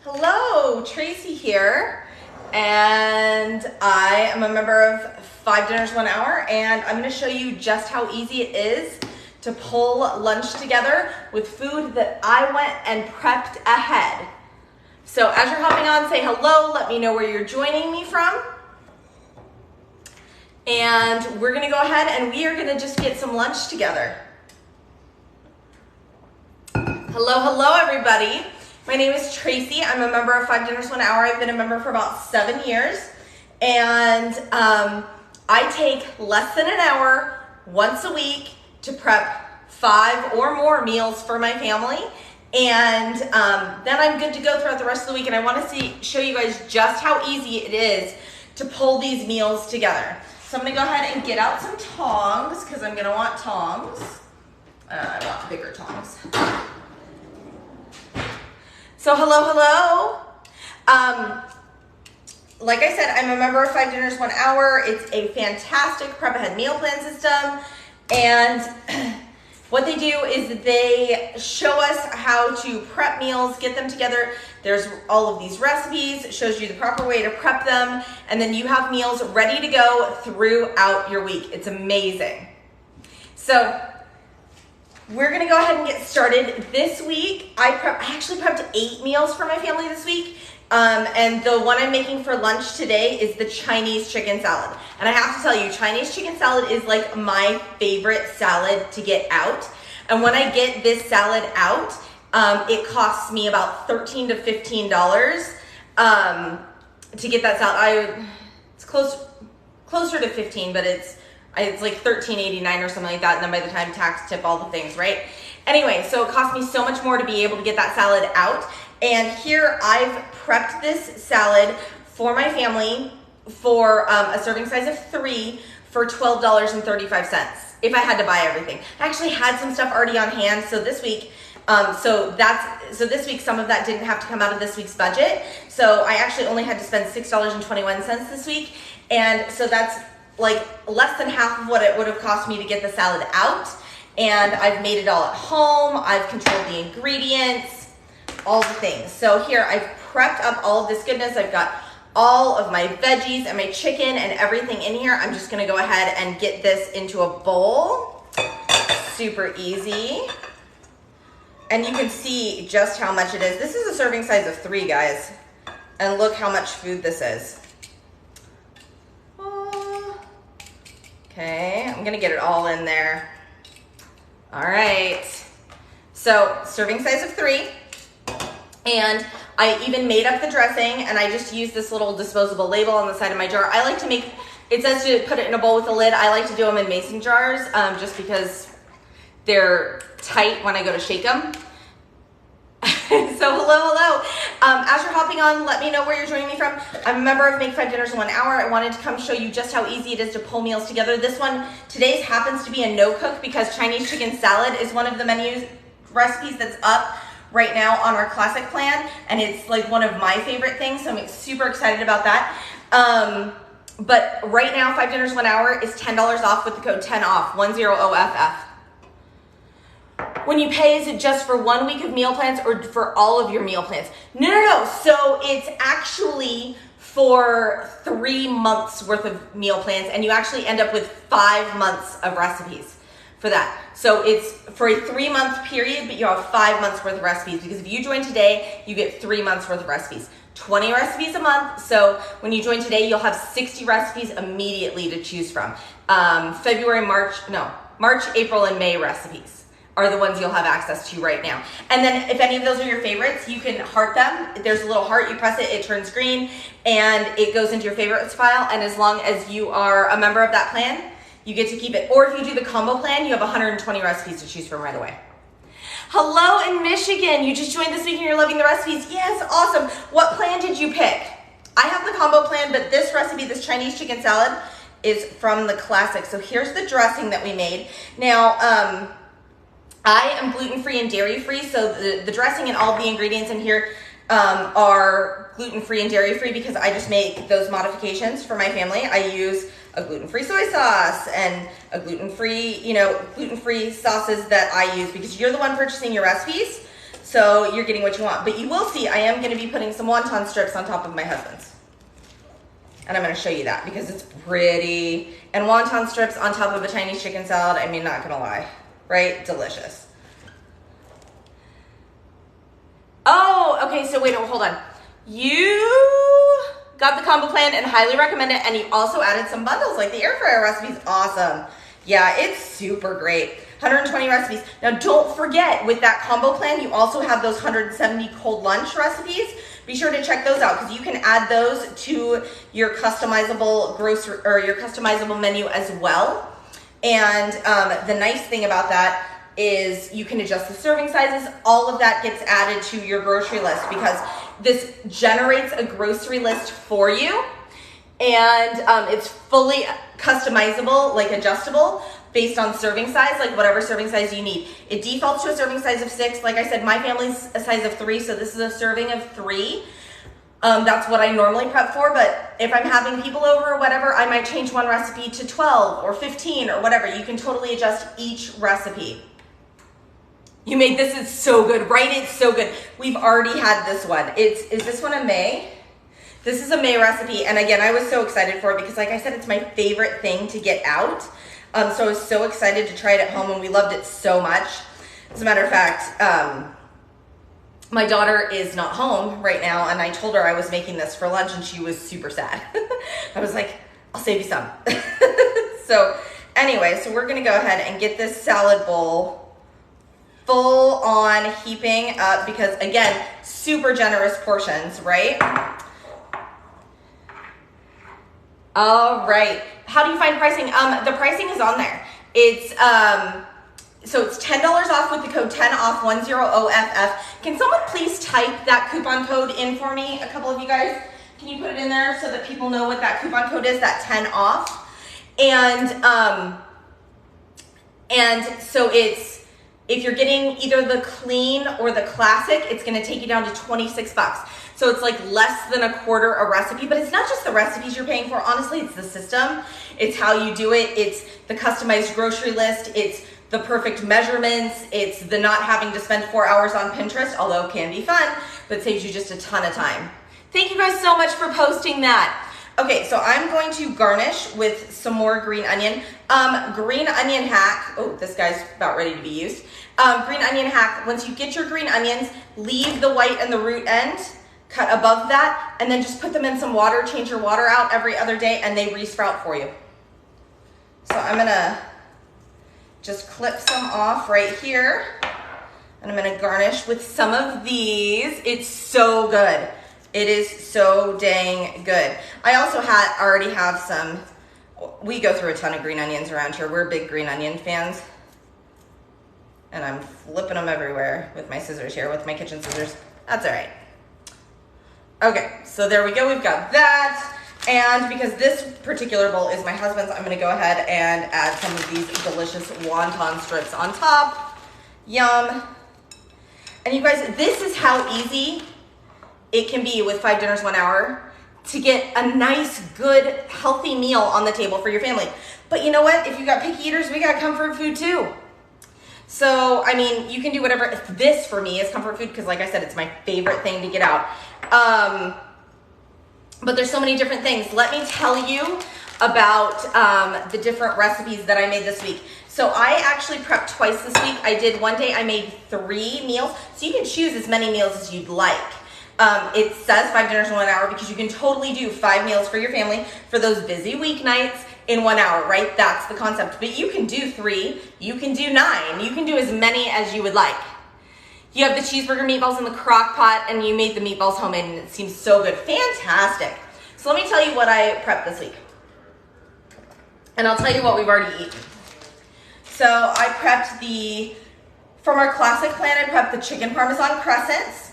Hello, Tracy here, and I am a member of 5 Dinners 1 Hour, and I'm going to show you just how easy it is to pull lunch together with food that I went and prepped ahead. So as you're hopping on, say hello, let me know where you're joining me from, and we're going to go ahead and we are going to just get some lunch together. Hello, everybody. My name is Tracy. I'm a member of 5 Dinners 1 Hour. I've been a member for about 7 years. And I take less than an hour once a week to prep 5 or more meals for my family. And then I'm good to go throughout the rest of the week. And I want to show you guys just how easy it is to pull these meals together. So I'm going to go ahead and get out some tongs because I'm going to want tongs. I want bigger tongs. So hello. Like I said, I'm a member of 5 Dinners 1 Hour. It's a fantastic prep ahead meal plan system. And what they do is they show us how to prep meals, get them together. There's all of these recipes, it shows you the proper way to prep them, and then you have meals ready to go throughout your week. It's amazing. So we're gonna go ahead and get started. This week, I actually prepped 8 meals for my family this week. And the one I'm making for lunch today is the Chinese chicken salad. And I have to tell you, Chinese chicken salad is like my favorite salad to get out. And when I get this salad out, it costs me about $13 to $15 to get that salad. It's closer to 15, but it's like $13.89 or something like that, and then by the time tax, tip, all the things, right? Anyway, so it cost me so much more to be able to get that salad out. And here I've prepped this salad for my family for a serving size of 3 for $12.35 if I had to buy everything. I actually had some stuff already on hand, so this week, this week some of that didn't have to come out of this week's budget. So I actually only had to spend $6.21 this week, and so that's like less than half of what it would have cost me to get the salad out. And I've made it all at home. I've controlled the ingredients, all the things. So here I've prepped up all of this goodness. I've got all of my veggies and my chicken and everything in here. I'm just gonna go ahead and get this into a bowl. Super easy. And you can see just how much it is. This is a serving size of 3, guys. And look how much food this is. Okay, I'm gonna get it all in there. All right, so serving size of 3. And I even made up the dressing, and I just used this little disposable label on the side of my jar. I like to make, it says to put it in a bowl with a lid. I like to do them in mason jars just because they're tight when I go to shake them. So hello. As you're hopping on, let me know where you're joining me from. I'm a member of Make 5 Dinners 1 Hour. I wanted to come show you just how easy it is to pull meals together. This one, today's happens to be a no-cook because Chinese chicken salad is one of the menu recipes that's up right now on our classic plan, and it's like one of my favorite things, so I'm super excited about that. But right now, 5 Dinners 1 Hour is $10 off with the code 10OFF, 10OFF. When you pay, is it just for 1 week of meal plans or for all of your meal plans? No. So it's actually for 3 months worth of meal plans, and you actually end up with 5 months of recipes for that. So it's for a 3-month period, but you have 5 months worth of recipes, because if you join today, you get 3 months worth of recipes. 20 recipes a month. So when you join today, you'll have 60 recipes immediately to choose from. March, April, and May recipes are the ones you'll have access to right now. And then if any of those are your favorites, you can heart them. There's a little heart, you press it, it turns green, and it goes into your favorites file. And as long as you are a member of that plan, you get to keep it. Or if you do the combo plan, you have 120 recipes to choose from right away. Hello in Michigan. You just joined this week and you're loving the recipes. Yes, awesome. What plan did you pick? I have the combo plan, but this recipe, this Chinese chicken salad, is from the classic. So here's the dressing that we made. Now, I am gluten-free and dairy-free, so the dressing and all the ingredients in here are gluten-free and dairy-free because I just make those modifications for my family. I use a gluten-free soy sauce and a gluten-free sauces that I use because you're the one purchasing your recipes. So you're getting what you want. But you will see I am gonna be putting some wonton strips on top of my husband's. And I'm gonna show you that because it's pretty. And wonton strips on top of a Chinese chicken salad, I mean, not gonna lie, right? Delicious. Oh, okay, so wait, hold on. You got the combo plan and highly recommend it, and you also added some bundles, like the air fryer recipe's awesome. Yeah, it's super great. 120 recipes. Now don't forget, with that combo plan, you also have those 170 cold lunch recipes. Be sure to check those out because you can add those to your customizable grocery or your customizable menu as well. And the nice thing about that is you can adjust the serving sizes. All of that gets added to your grocery list because this generates a grocery list for you, and it's fully customizable, like adjustable based on serving size, like whatever serving size you need. It defaults to a serving size of 6. Like I said, my family's a size of 3, so this is a serving of 3. That's what I normally prep for, but if I'm having people over or whatever, I might change one recipe to 12 or 15 or whatever. You can totally adjust each recipe. You made this, is so good, right? It's so good. We've already had this one. Is this one a May? This is a May recipe, and again, I was so excited for it because like I said, it's my favorite thing to get out. So I was so excited to try it at home, and we loved it so much. As a matter of fact, my daughter is not home right now, and I told her I was making this for lunch, and she was super sad. I was like, I'll save you some. So anyway, so we're gonna go ahead and get this salad bowl full on heaping up because again, super generous portions, right? All right, how do you find pricing? The pricing is on there. It's so it's $10 off with the code 10OFF10OFF. Can someone please type that coupon code in for me? A couple of you guys, can you put it in there so that people know what that coupon code is? That 10 off. And so it's, if you're getting either the clean or the classic, it's gonna take you down to 26 bucks. So it's like less than a quarter a recipe, but it's not just the recipes you're paying for. Honestly, it's the system. It's how you do it. It's the customized grocery list. It's the perfect measurements. It's the not having to spend 4 hours on Pinterest, although it can be fun, but saves you just a ton of time. Thank you guys so much for posting that. Okay, so I'm going to garnish with some more green onion. Green onion hack. Oh, this guy's about ready to be used. Green onion hack. Once you get your green onions, leave the white and the root end, cut above that, and then just put them in some water. Change your water out every other day, and they resprout for you. So I'm gonna just clip some off right here, and I'm gonna garnish with some of these. It's so good. It is so dang good. I also already have some, we go through a ton of green onions around here. We're big green onion fans. And I'm flipping them everywhere with my scissors here, with my kitchen scissors. That's all right. Okay, so there we go, we've got that. And because this particular bowl is my husband's, I'm gonna go ahead and add some of these delicious wonton strips on top. Yum. And you guys, this is how easy it can be with 5 dinners, 1 hour to get a nice, good, healthy meal on the table for your family. But you know what? If you got picky eaters, we got comfort food too. So, I mean, you can do whatever. This for me is comfort food because like I said, it's my favorite thing to get out. But there's so many different things. Let me tell you about the different recipes that I made this week. So I actually prepped twice this week. I did one day, I made 3 meals. So you can choose as many meals as you'd like. It says 5 dinners in 1 hour because you can totally do 5 meals for your family for those busy weeknights in 1 hour, right? That's the concept. But you can do 3, you can do 9, you can do as many as you would like. You have the cheeseburger meatballs in the crock pot and you made the meatballs homemade and it seems so good. Fantastic. So let me tell you what I prepped this week. And I'll tell you what we've already eaten. So I prepped from our classic plan, I prepped the chicken parmesan crescents.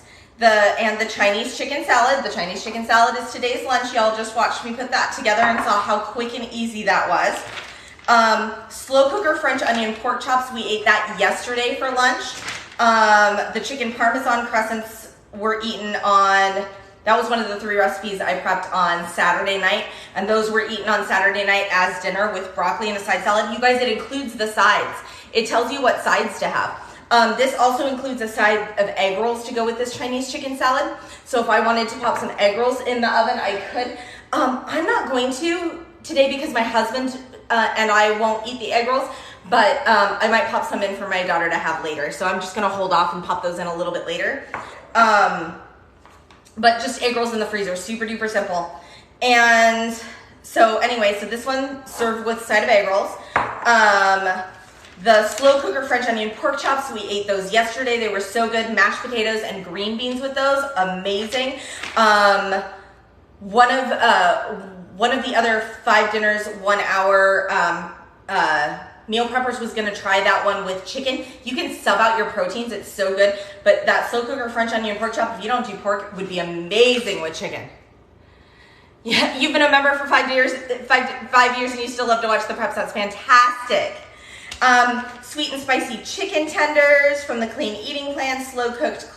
And the Chinese chicken salad. The Chinese chicken salad is today's lunch. Y'all just watched me put that together and saw how quick and easy that was. Slow cooker French onion pork chops. We ate that yesterday for lunch. The chicken parmesan crescents were eaten on, that was one of the 3 recipes I prepped on Saturday night. And those were eaten on Saturday night as dinner with broccoli and a side salad. You guys, it includes the sides. It tells you what sides to have. This also includes a side of egg rolls to go with this Chinese chicken salad. So if I wanted to pop some egg rolls in the oven, I could. I'm not going to today because my husband and I won't eat the egg rolls, but I might pop some in for my daughter to have later. So I'm just gonna hold off and pop those in a little bit later. But just egg rolls in the freezer, super duper simple. And so anyway, so this one served with side of egg rolls. The slow cooker French onion pork chops, we ate those yesterday. They were so good. Mashed potatoes and green beans with those, amazing. One of the other 5 dinners, 1 hour meal preppers was gonna try that one with chicken. You can sub out your proteins, it's so good. But that slow cooker French onion pork chop, if you don't do pork, would be amazing with chicken. Yeah, you've been a member for 5 years, 5 years, and you still love to watch the preps. That's fantastic. Sweet and spicy chicken tenders from the Clean Eating Plan, slow cooked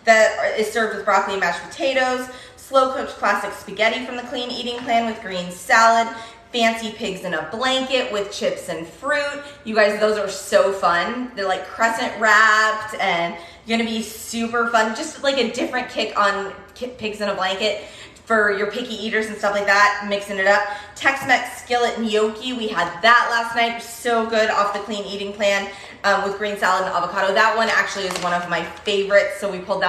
that is served with broccoli and mashed potatoes. Slow cooked classic spaghetti from the Clean Eating Plan with green salad. Fancy pigs in a blanket with chips and fruit. You guys, those are so fun. They're like crescent wrapped and gonna be super fun. Just like a different kick on pigs in a blanket for your picky eaters and stuff like that, mixing it up. Tex-Mex skillet gnocchi, we had that last night. So good off the Clean Eating Plan with green salad and avocado. That one actually is one of my favorites. So I pulled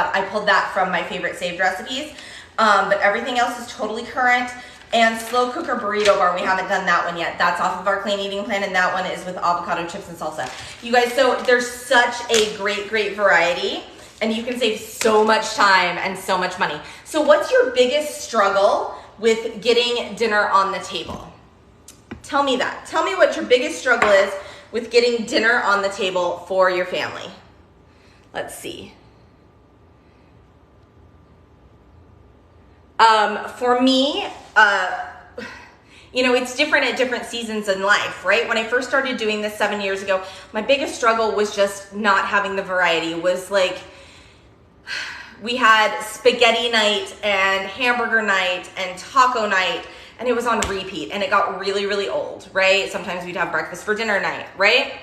that from my favorite saved recipes. But everything else is totally current. And slow cooker burrito bar, we haven't done that one yet. That's off of our Clean Eating Plan, and that one is with avocado chips and salsa. You guys, so there's such a great variety, and you can save so much time and so much money. So what's your biggest struggle with getting dinner on the table? Tell me that. Tell me what your biggest struggle is with getting dinner on the table for your family. Let's see. For me, it's different at different seasons in life, right? When I first started doing this 7 years ago, my biggest struggle was just not having the variety. It was like, we had spaghetti night and hamburger night and taco night, and it was on repeat, and it got really old, right? Sometimes we'd have breakfast for dinner night, right?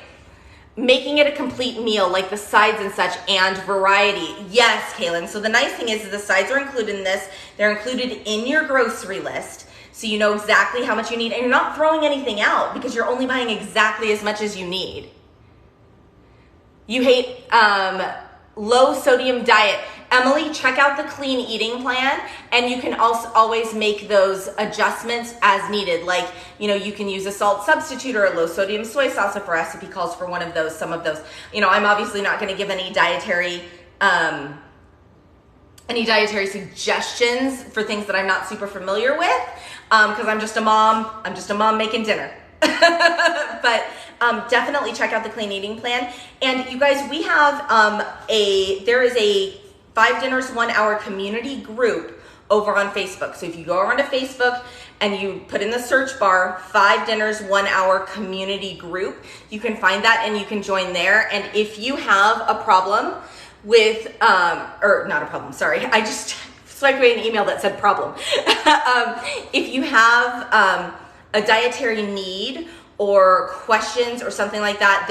Making it a complete meal, like the sides and such, and variety. Yes, Kaylin. So the nice thing is the sides are included in this. They're included in your grocery list. So you know exactly how much you need, and you're not throwing anything out because you're only buying exactly as much as you need. You hate low sodium diet. Emily, check out the Clean Eating Plan, and you can also always make those adjustments as needed. Like, you can use a salt substitute or a low sodium soy sauce if a recipe calls for one of those, some of those. I'm obviously not going to give any dietary suggestions for things that I'm not super familiar with, because I'm just a mom making dinner. But definitely check out the Clean Eating Plan. And you guys, we have there is a 5 dinners 1 hour community group over on Facebook. So if you go onto Facebook and you put in the search bar 5 dinners 1 hour community group, you can find that and you can join there. And if you have a problem with or not a problem, sorry, I just swiped away an email that said problem. If you have a dietary need or questions or something like that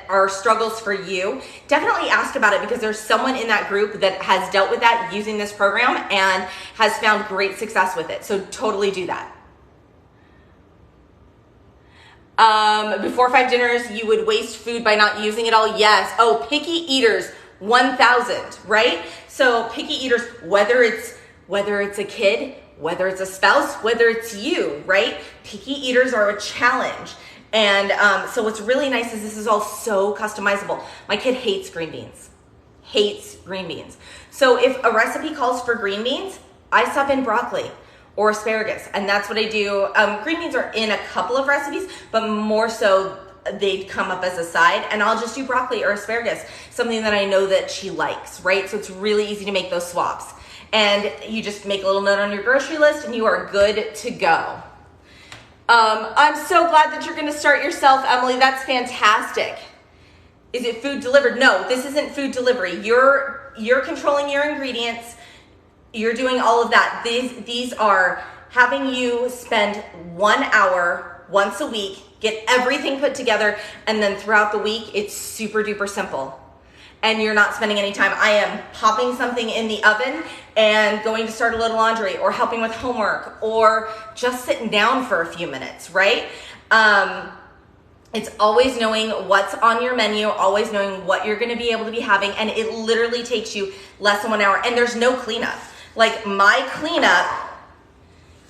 are struggles for you, definitely ask about it, because there's someone in that group that has dealt with that using this program and has found great success with it. So totally do that. Before 5 dinners, you would waste food by not using it all. Yes. Oh, picky eaters, 1,000, right? So picky eaters, whether it's a kid, whether it's a spouse, whether it's you, right? Picky eaters are a challenge. And so what's really nice is this is all so customizable. My kid hates green beans. So if a recipe calls for green beans, I sub in broccoli or asparagus, and that's what I do. Green beans are in a couple of recipes, but more so they'd come up as a side, and I'll just do broccoli or asparagus, something that I know that she likes, right? So it's really easy to make those swaps. And you just make a little note on your grocery list and you are good to go. I'm so glad that you're going to start yourself, Emily. That's fantastic. Is it food delivered? No, this isn't food delivery. You're controlling your ingredients. You're doing all of that. These are having you spend 1 hour once a week, get everything put together, and then throughout the week, it's super duper simple. And you're not spending any time. I am popping something in the oven and going to start a little laundry, or helping with homework, or just sitting down for a few minutes, right? It's always knowing what's on your menu, always knowing what you're gonna be able to be having, and it literally takes you less than 1 hour, and there's no cleanup. Like, my cleanup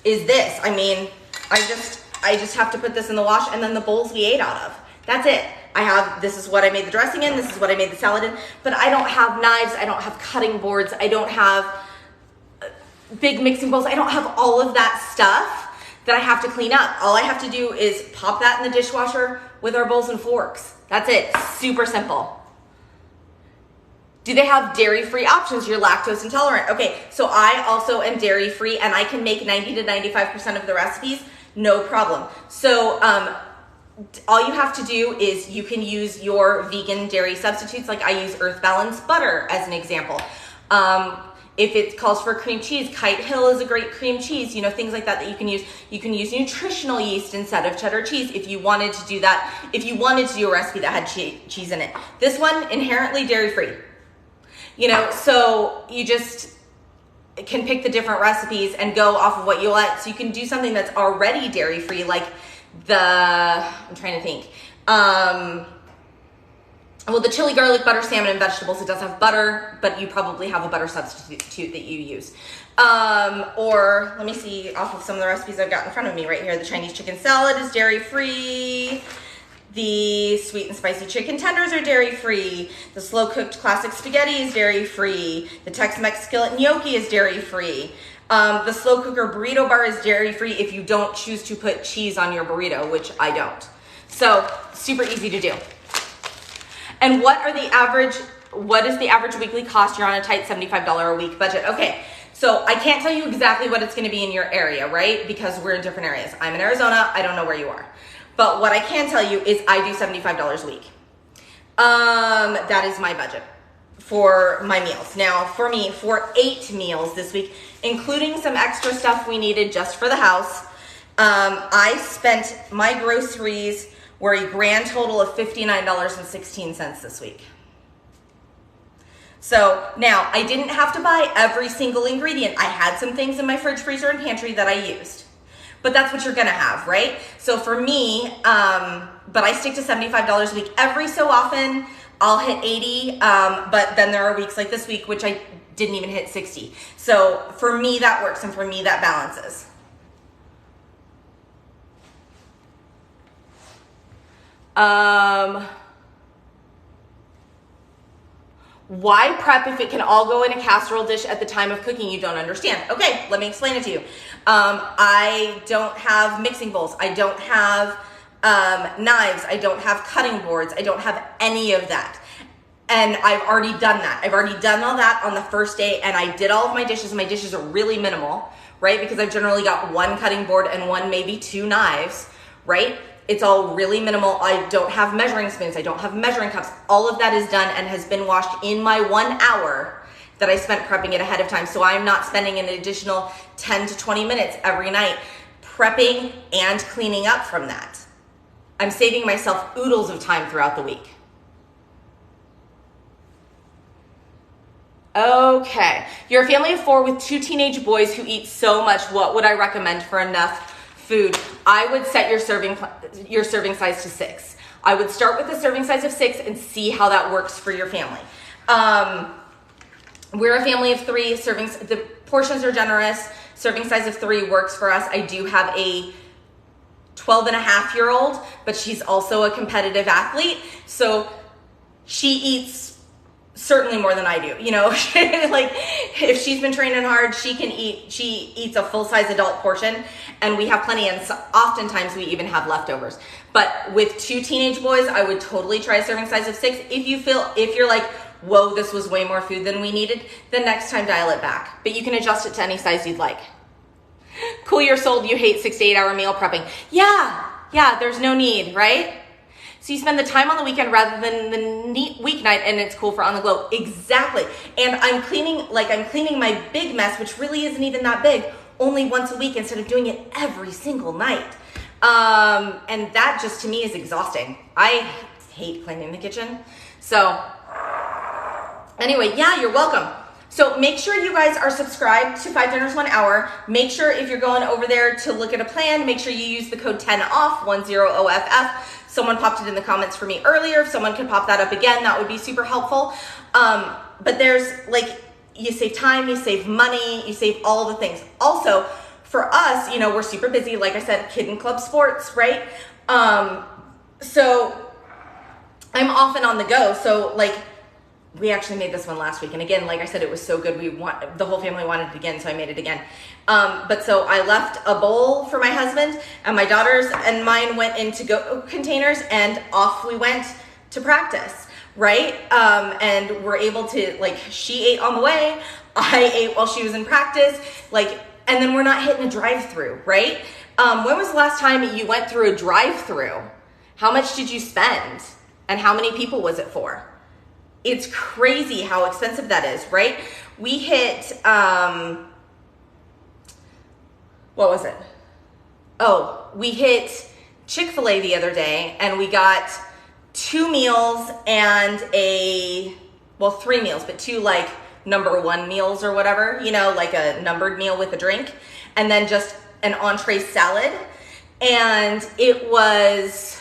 is this. I mean, I just have to put this in the wash, and then the bowls we ate out of. That's it. This is what I made the dressing in, this is what I made the salad in, but I don't have knives, I don't have cutting boards, I don't have big mixing bowls, I don't have all of that stuff that I have to clean up. All I have to do is pop that in the dishwasher with our bowls and forks. That's it. Super simple. Do they have dairy-free options? You're lactose intolerant. Okay, so I also am dairy-free, and I can make 90 to 95% of the recipes, no problem. So all you have to do is you can use your vegan dairy substitutes. Like, I use Earth Balance butter as an example. If it calls for cream cheese, Kite Hill is a great cream cheese, you know, things like that you can use. You can use nutritional yeast instead of cheddar cheese if you wanted to do that, if you wanted to do a recipe that had cheese in it. This one, inherently dairy-free. You know, so you just can pick the different recipes and go off of what you like. So you can do something that's already dairy-free, like I'm trying to think. Well, the chili garlic butter salmon and vegetables, it does have butter, but you probably have a butter substitute that you use. Or let me see off of some of the recipes I've got in front of me right here. The Chinese chicken salad is dairy-free. The sweet and spicy chicken tenders are dairy-free. The slow-cooked classic spaghetti is dairy-free. The Tex-Mex skillet gnocchi is dairy-free. The slow cooker burrito bar is dairy-free if you don't choose to put cheese on your burrito, which I don't. So super easy to do. And what is the average weekly cost? You're on a tight $75 a week budget. Okay, so I can't tell you exactly what it's gonna be in your area, right? Because we're in different areas. I'm in Arizona, I don't know where you are. But what I can tell you is I do $75 a week. That is my budget for my meals. Now, for me, for 8 meals this week, including some extra stuff we needed just for the house, I spent, my groceries were a grand total of $59.16 this week. So now, I didn't have to buy every single ingredient. I had some things in my fridge, freezer, and pantry that I used. But that's what you're gonna have, right? So for me, but I stick to $75 a week. Every so often, I'll hit 80, but then there are weeks like this week, which I didn't even hit 60. So for me, that works, and for me, that balances. Why prep if it can all go in a casserole dish at the time of cooking? You don't understand. Okay, let me explain it to you. I don't have mixing bowls. I don't have knives. I don't have cutting boards. I don't have any of that. And I've already done that. I've already done all that on the first day, and I did all of my dishes. My dishes are really minimal, right? Because I've generally got 1 cutting board and 1, maybe 2 knives, right? It's all really minimal. I don't have measuring spoons. I don't have measuring cups. All of that is done and has been washed in my 1 hour that I spent prepping it ahead of time. So I'm not spending an additional 10 to 20 minutes every night prepping and cleaning up from that. I'm saving myself oodles of time throughout the week. Okay, you're a family of 4 with 2 teenage boys who eat so much. What would I recommend for enough food? I would set your serving size to 6. I would start with a serving size of 6 and see how that works for your family. We're a family of 3 servings. The portions are generous. Serving size of 3 works for us. I do have a 12-and-a-half-year-old, but she's also a competitive athlete. So she eats certainly more than I do, you know. Like, if she's been training hard, she eats a full-size adult portion, and we have plenty, and so, oftentimes we even have leftovers. But with 2 teenage boys, I would totally try a serving size of 6. If you're like, whoa, this was way more food than we needed, the next time dial it back. But you can adjust it to any size you'd like. Cool your soul, you hate 6 to 8 hour meal prepping. Yeah, there's no need, right? So you spend the time on the weekend rather than the weeknight, and it's cool for on the go. Exactly. And I'm cleaning my big mess, which really isn't even that big, only once a week instead of doing it every single night. And that just to me is exhausting. I hate cleaning the kitchen. So anyway, yeah, you're welcome. So make sure you guys are subscribed to 5 Dinners 1 Hour. Make sure if you're going over there to look at a plan, make sure you use the code 10OFF, 10OFF. Someone popped it in the comments for me earlier. If someone could pop that up again, that would be super helpful. But there's like, you save time, you save money, you save all the things. Also, for us, you know, we're super busy. Like I said, kid and club sports, right? So I'm often on the go. So like, we actually made this one last week. And again, like I said, it was so good. The whole family wanted it again. So I made it again. But so I left a bowl for my husband, and my daughters and mine went into go containers, and off we went to practice. Right? And we're able to, like, she ate on the way. I ate while she was in practice. Like, and then we're not hitting a drive-through, right? When was the last time you went through a drive-through? How much did you spend? And how many people was it for? It's crazy how expensive that is, right? We hit, what was it? Oh, we hit Chick-fil-A the other day, and we got 2 meals and 3 meals, but 2 like number 1 meals or whatever, you know, like a numbered meal with a drink, and then just an entree salad. And it was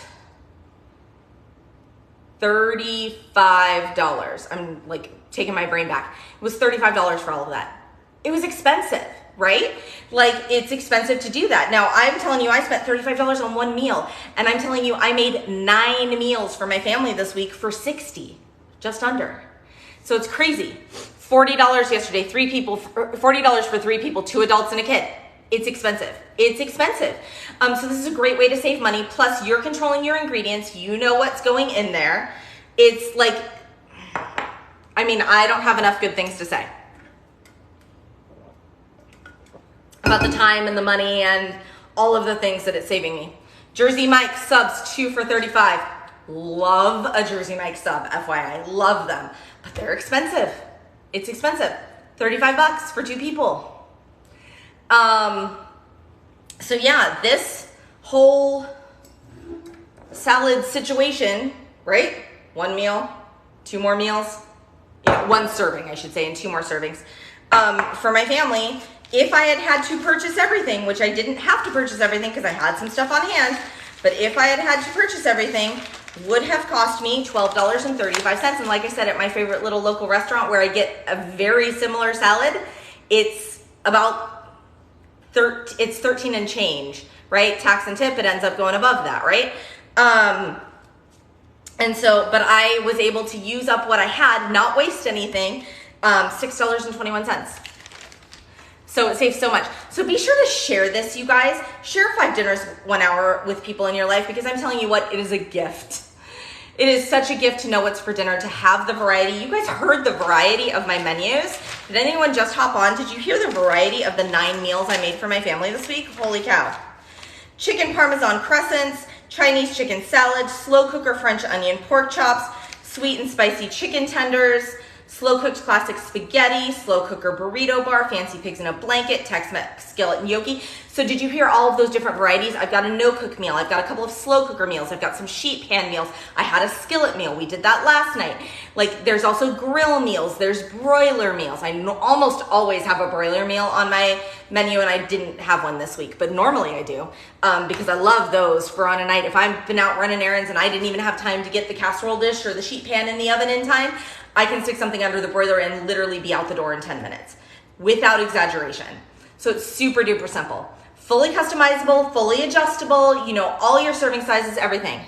$35. I'm like taking my brain back. It was $35 for all of that. It was expensive, right? Like, it's expensive to do that. Now, I'm telling you, I spent $35 on 1 meal, and I'm telling you, I made 9 meals for my family this week for $60, just under. So it's crazy. $40 yesterday, 3 people, $40 for 3 people, 2 adults and a kid. It's expensive. It's expensive. So this is a great way to save money. Plus, you're controlling your ingredients. You know what's going in there. It's like, I mean, I don't have enough good things to say about the time and the money and all of the things that it's saving me. Jersey Mike subs 2 for $35. Love a Jersey Mike sub, FYI. Love them, but they're expensive. It's expensive. $35 for 2 people. So yeah, this whole salad situation, right? 1 meal, 2 more meals, 1 serving, I should say, and 2 more servings. For my family, if I had to purchase everything, which I didn't have to purchase everything because I had some stuff on hand, but if I had to purchase everything, would have cost me $12.35. And like I said, at my favorite little local restaurant where I get a very similar salad, it's about it's 13 and change, right? Tax and tip, it ends up going above that, right? And so, but I was able to use up what I had, not waste anything, $6.21. So it saves so much. So be sure to share this, you guys. Share 5 Dinners 1 Hour with people in your life, because I'm telling you what, it is a gift. It is such a gift to know what's for dinner, to have the variety. You guys heard the variety of my menus. Did anyone just hop on? Did you hear the variety of the 9 meals I made for my family this week? Holy cow. Chicken Parmesan crescents, Chinese chicken salad, slow cooker French onion pork chops, sweet and spicy chicken tenders, slow cooked classic spaghetti, slow cooker burrito bar, fancy pigs in a blanket, Tex-Mex skillet and gnocchi. So did you hear all of those different varieties? I've got a no cook meal. I've got a couple of slow cooker meals. I've got some sheet pan meals. I had a skillet meal. We did that last night. Like, there's also grill meals. There's broiler meals. I almost always have a broiler meal on my menu, and I didn't have one this week, but normally I do, because I love those for on a night. If I've been out running errands and I didn't even have time to get the casserole dish or the sheet pan in the oven in time, I can stick something under the broiler and literally be out the door in 10 minutes without exaggeration. So it's super duper simple. Fully customizable, fully adjustable, you know, all your serving sizes, everything.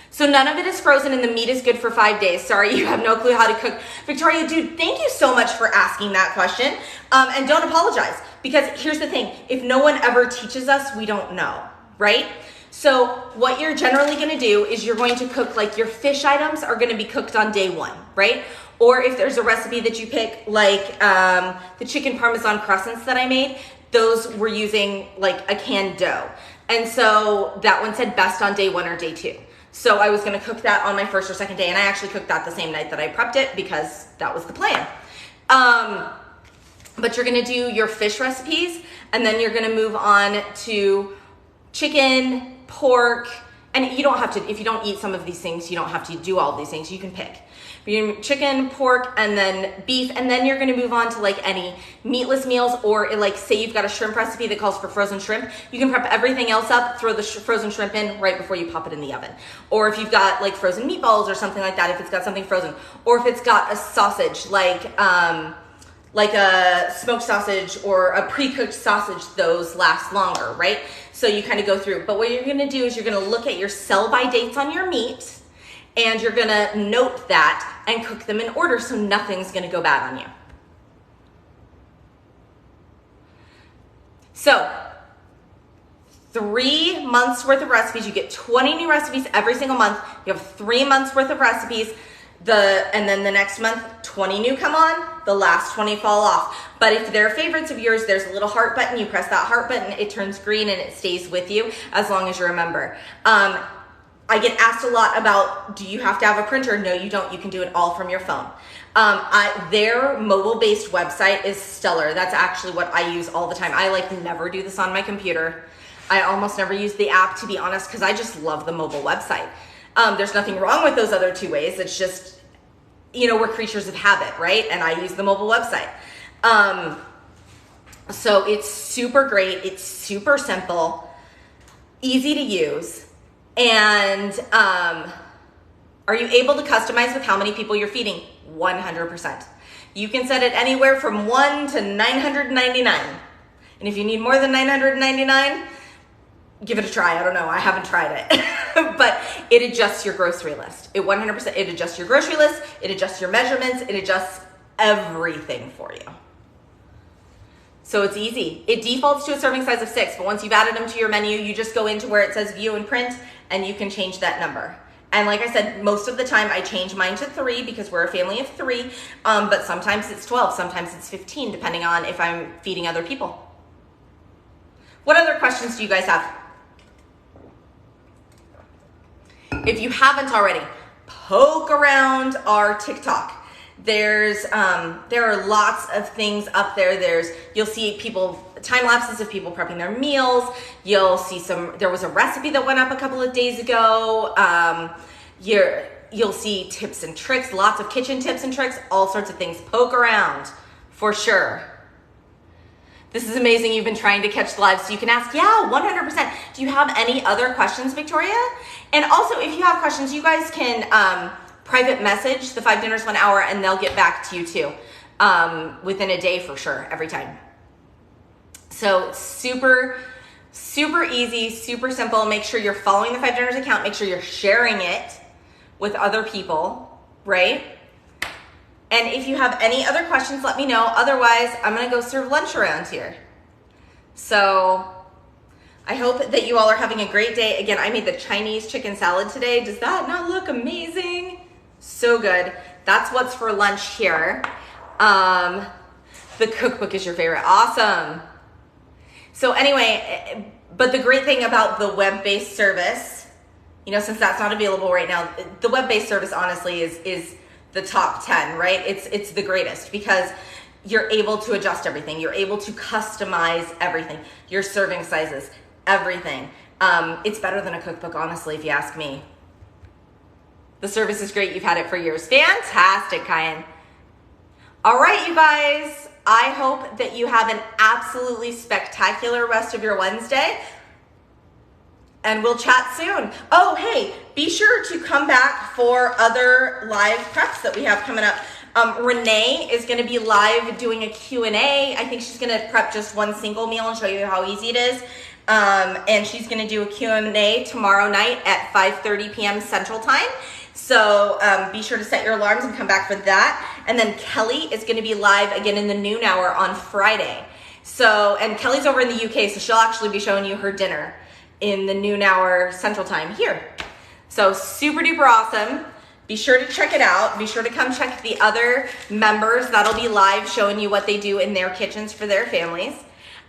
So none of it is frozen and the meat is good for 5 days. Sorry, you have no clue how to cook. Victoria, dude, thank you so much for asking that question. And don't apologize, because here's the thing. If no one ever teaches us, we don't know, right? So what you're generally gonna do is you're going to cook, like, your fish items are gonna be cooked on day 1, right? Or if there's a recipe that you pick, like the chicken Parmesan crescents that I made, those were using like a canned dough. And so that one said best on day 1 or day 2. So I was gonna cook that on my first or second day, and I actually cooked that the same night that I prepped it because that was the plan. but you're gonna do your fish recipes, and then you're gonna move on to chicken, pork, and you don't have to, if you don't eat some of these things, you don't have to do all of these things, you can pick. Chicken, pork, and then beef, and then you're gonna move on to like any meatless meals, or like say you've got a shrimp recipe that calls for frozen shrimp, you can prep everything else up, throw the frozen shrimp in right before you pop it in the oven. Or if you've got like frozen meatballs or something like that, if it's got something frozen, or if it's got a sausage, like a smoked sausage or a pre-cooked sausage, those last longer, right? So you kind of go through, but what you're gonna do is you're gonna look at your sell-by dates on your meat, and you're gonna note that and cook them in order so nothing's gonna go bad on you. So 3 months worth of recipes, you get 20 new recipes every single month. You have 3 months worth of recipes, and then the next month, 20 new come on, the last 20 fall off. But if they're favorites of yours, there's a little heart button, you press that heart button, it turns green and it stays with you as long as you remember. I get asked a lot about, do you have to have a printer? No, you don't. You can do it all from your phone. Their mobile-based website is stellar. That's actually what I use all the time. I never do this on my computer. I almost never use the app, to be honest, because I just love the mobile website. There's nothing wrong with those other 2 ways. It's just, we're creatures of habit, right? And I use the mobile website. So it's super great. It's super simple, easy to use. And are you able to customize with how many people you're feeding? 100%. You can set it anywhere from 1 to 999. And if you need more than 999, give it a try. I don't know. I haven't tried it. But it adjusts your grocery list. It 100%, it adjusts your grocery list. It adjusts your measurements. It adjusts everything for you. So it's easy. It defaults to a serving size of 6, but once you've added them to your menu, you just go into where it says view and print, and you can change that number. And like I said, most of the time I change mine to 3 because we're a family of 3, but sometimes it's 12, sometimes it's 15, depending on if I'm feeding other people. What other questions do you guys have? If you haven't already, poke around our TikTok. There are lots of things up there. You'll see time lapses of people prepping their meals. You'll see there was a recipe that went up a couple of days ago. You'll see tips and tricks, lots of kitchen tips and tricks, all sorts of things. Poke around for sure. This is amazing. You've been trying to catch the live, so you can ask, yeah, 100%. Do you have any other questions, Victoria? And also, if you have questions, you guys can private message the 5 Dinners 1 Hour, and they'll get back to you too, within a day for sure, every time. So super, super easy, super simple. Make sure you're following the 5 Dinners account. Make sure you're sharing it with other people, right? And if you have any other questions, let me know. Otherwise, I'm gonna go serve lunch around here. So I hope that you all are having a great day. Again, I made the Chinese chicken salad today. Does that not look amazing? So good. That's what's for lunch here. The cookbook is your favorite. Awesome. So anyway, but the great thing about the web-based service, since that's not available right now, the web-based service honestly is the top 10, right? It's the greatest because you're able to adjust everything. You're able to customize everything, your serving sizes, everything. It's better than a cookbook, honestly, if you ask me. The service is great. You've had it for years. Fantastic, Kyan. All right, you guys. I hope that you have an absolutely spectacular rest of your Wednesday. And we'll chat soon. Oh, hey, be sure to come back for other live preps that we have coming up. Renee is going to be live doing a Q&A. I think she's going to prep just one single meal and show you how easy it is. And she's going to do a Q&A tomorrow night at 5:30 p.m. Central Time. So be sure to set your alarms and come back for that. And then Kelly is going to be live again in the noon hour on Friday. So, and Kelly's over in the UK, so she'll actually be showing you her dinner in the noon hour Central Time here. So super duper awesome. Be sure to check it out. Be sure to come check the other members that'll be live showing you what they do in their kitchens for their families.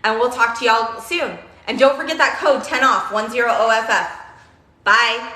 And we'll talk to y'all soon. And don't forget that code 10OFF, 10OFF. Bye.